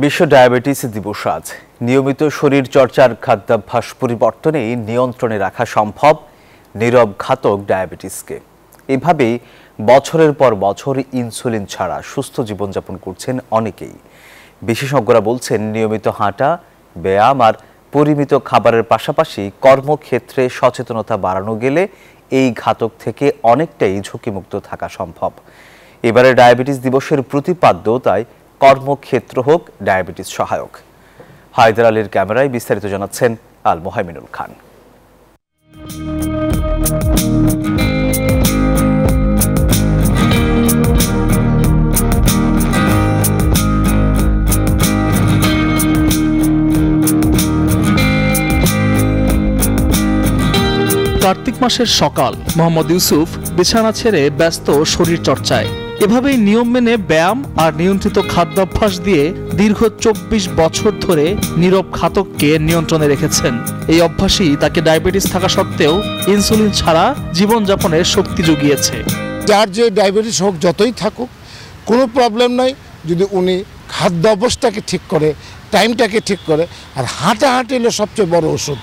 বিশ্ব ডায়াবেটিস দিবস আজ। নিয়মিত শরীর চর্চার খাদ্যাভ্যাস পরিবর্তনেই নিয়ন্ত্রণে রাখা সম্ভব নীরব ঘাতক ডায়াবেটিসকে। এভাবেই বছরের পর বছর ইনসুলিন ছাড়া সুস্থ জীবনযাপন করছেন অনেকেই। বিশেষজ্ঞরা বলছেন, নিয়মিত হাঁটা, ব্যায়াম আর পরিমিত খাবারের পাশাপাশি কর্মক্ষেত্রে সচেতনতা বাড়ানো গেলে এই ঘাতক থেকে অনেকটাই ঝুঁকিমুক্ত থাকা সম্ভব। এবারে ডায়াবেটিস দিবসের প্রতিপাদ্য তাই কর্মক্ষেত্র হোক ডায়াবেটিস সহায়ক। হায়দার আলীর ক্যামেরায় বিস্তারিত জানাচ্ছেন আল মোহাইমিনুল খান। কার্তিক মাসের সকাল, মোহাম্মদ ইউসুফ বিছানা ছেড়ে ব্যস্ত শরীর চর্চায়। এভাবেই নিয়ম মেনে ব্যায়াম আর নিয়ন্ত্রিত খাদ্যাভ্যাস দিয়ে দীর্ঘ ২৪ বছর ধরে নীরব ঘাতককে নিয়ন্ত্রণে রেখেছেন। এই অভ্যাসই তাকে ডায়াবেটিস থাকা সত্ত্বেও ইনসুলিন ছাড়া জীবনযাপনের শক্তি জুগিয়েছে। যার যে ডায়াবেটিস হোক, যতই থাকুক, কোনো প্রবলেম নাই যদি উনি খাদ্য অভ্যাসটাকে ঠিক করে, টাইমটাকে ঠিক করে। আর হাঁটাহাঁটি হলো সবচেয়ে বড় ওষুধ।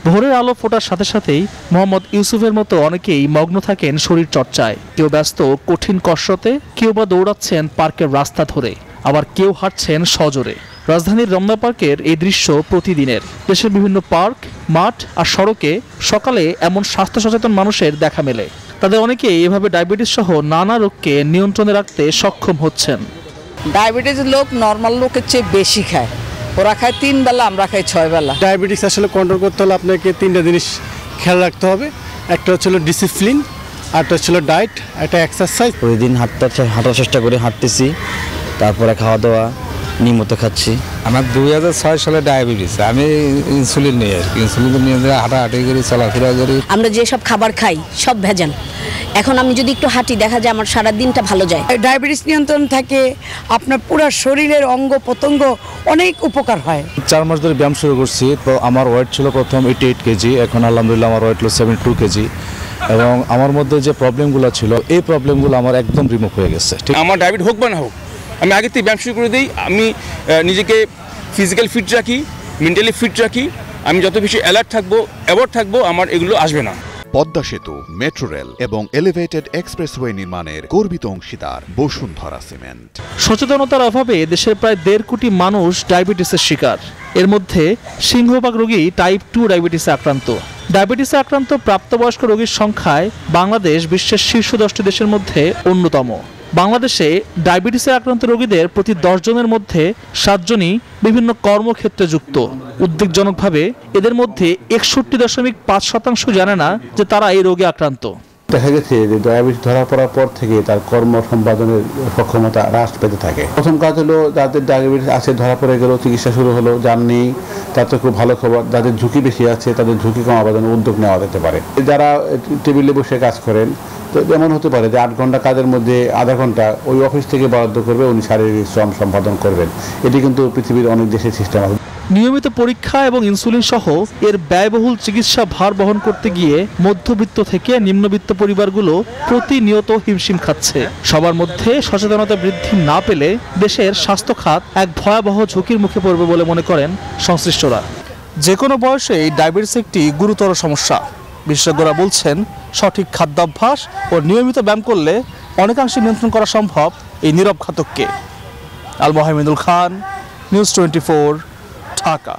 ভোরের আলো ফোটার সাথে সাথেই মোহাম্মদ ইউসুফের মতো অনেকেই মগ্ন থাকেন শরীর চর্চায়। কেউ ব্যস্ত কঠিন কসরতে, কেউ বা দৌড়াচ্ছেন পার্কের রাস্তা ধরে, আবার কেউ হাঁটছেন সজোরে। রাজধানীর রমনা পার্কের এই দৃশ্য প্রতিদিনের। দেশের বিভিন্ন পার্ক, মাঠ আর সড়কে সকালে এমন স্বাস্থ্য সচেতন মানুষের দেখা মেলে। তাদের অনেকেই এভাবে ডায়াবেটিস সহ নানা রোগকে নিয়ন্ত্রণে রাখতে সক্ষম হচ্ছেন। ডায়াবেটিস লোক নর্মাল লোকের চেয়ে বেশি খায়। ওরা খায় 3 বেলা, আমরা খাই 6 বেলা। ডায়াবেটিস আসলে কন্ট্রোল করতে হলে আপনাকে 3টা জিনিস খেয়াল রাখতে হবে। একটা হচ্ছিল ডিসিপ্লিন, আরেকটা হচ্ছিল ডায়েট, একটা এক্সারসাইজ। প্রতিদিন হাঁটার চেষ্টা করে হাঁটতেছি, তারপরে খাওয়া দাওয়া নিয়মিত খাচ্ছি। আমার 2006 সালে ডায়াবেটিস, আমি ইনসুলিন নিয়ে ইনসুলিন নিয়ে হাঁটাহাঁটি করি, চলাফেরা করি। আমরা যেসব খাবার খাই সব ভেজাল। এখন আমি যদি একটু হাঁটি, দেখা যায় আমার সারা দিনটা ভালো যায়। ডায়াবেটিস নিয়ন্ত্রণ থাকে, আপনার পুরো শরীরের অঙ্গ প্রত্যঙ্গ অনেক উপকার হয়। 4 মাস ধরে ব্যায়াম শুরু করছি। তো আমার ওয়েট ছিল প্রথম 88 কেজি, এখন আলহামদুলিল্লাহ আমার ওয়েট হলো 72 কেজি। এবং আমার মধ্যে যে প্রবলেমগুলো ছিল, এই প্রবলেমগুলো আমার একদম রিমুভ হয়ে গেছে। ঠিক, আমার ডায়াবেটিস হোক বা না হোক, আমি আগে থেকে ব্যায়াম শুরু করে দিই। আমি নিজেকে ফিজিক্যাল ফিট রাখি, মেন্টালি ফিট রাখি। আমি যত বেশি অ্যালার্ট থাকবো, অ্যাওয়ার্ড থাকবো, আমার এগুলো আসবে না। পদ্মা সেতু, মেট্রো রেল এবং এলিভেটেড এক্সপ্রেসওয়ে নির্মাণের গর্বিত অংশীদার বসুন্ধরা সিমেন্ট। সচেতনতার অভাবে দেশের প্রায় 1.5 কোটি মানুষ ডায়াবেটিসের শিকার। এর মধ্যে সিংহভাগ রোগী টাইপ 2 ডায়াবেটিসে আক্রান্ত। ডায়াবেটিসে আক্রান্ত প্রাপ্তবয়স্ক রোগীর সংখ্যায় বাংলাদেশ বিশ্বের শীর্ষ 10টি দেশের মধ্যে অন্যতম। বাংলাদেশে ডায়াবেটিসে আক্রান্ত রোগীদের প্রতি 10 জনের মধ্যে 7 জনই বিভিন্ন কর্মক্ষেত্রে যুক্ত। উদ্বেগজনকভাবে এদের মধ্যে 61.5% জানে না যে তারা এই রোগে আক্রান্ত। দেখা গেছে যে ডায়াবেটিস ধরা পড়ার পর থেকে তার কর্ম সম্পাদনের সক্ষমতা হ্রাস পেতে থাকে। প্রথম কাজ হলো, যাদের ডায়াবেটিস আছে ধরা পড়ে গেল, চিকিৎসা শুরু হলো, জাননি, তাতে খুব ভালো খবর। যাদের ঝুঁকি বেশি আছে তাদের ঝুঁকি কমাবার জন্য উদ্যোগ নেওয়া যেতে পারে। যারা টেবিলে বসে কাজ করেন, তো যেমন হতে পারে যে 8 ঘন্টা কাজের মধ্যে আধা ঘন্টা ওই অফিস থেকে বরাদ্দ করবে, উনি শারীরিক শ্রম সম্পাদন করবেন। এটি কিন্তু পৃথিবীর অনেক দেশে সিস্টেম আছে। নিয়মিত পরীক্ষা এবং ইনসুলিন সহ এর ব্যয়বহুল চিকিৎসা ভার বহন করতে গিয়ে মধ্যবিত্ত থেকে নিম্নবিত্ত পরিবারগুলো প্রতিনিয়ত হিমশিম খাচ্ছে। সবার মধ্যে সচেতনতা বৃদ্ধি না পেলে দেশের স্বাস্থ্য খাত এক ভয়াবহ ঝুঁকির মুখে পড়বে বলে মনে করেন সংশ্লিষ্টরা। যে কোনো বয়সে এই ডায়াবেটিস একটি গুরুতর সমস্যা। বিশেষজ্ঞরা বলছেন, সঠিক খাদ্যাভ্যাস ও নিয়মিত ব্যায়াম করলে অনেকাংশে নিয়ন্ত্রণ করা সম্ভব এই নীরব ঘাতককে। আল মোহাইমিনুল খান, নিউজ 24, ঢাকা।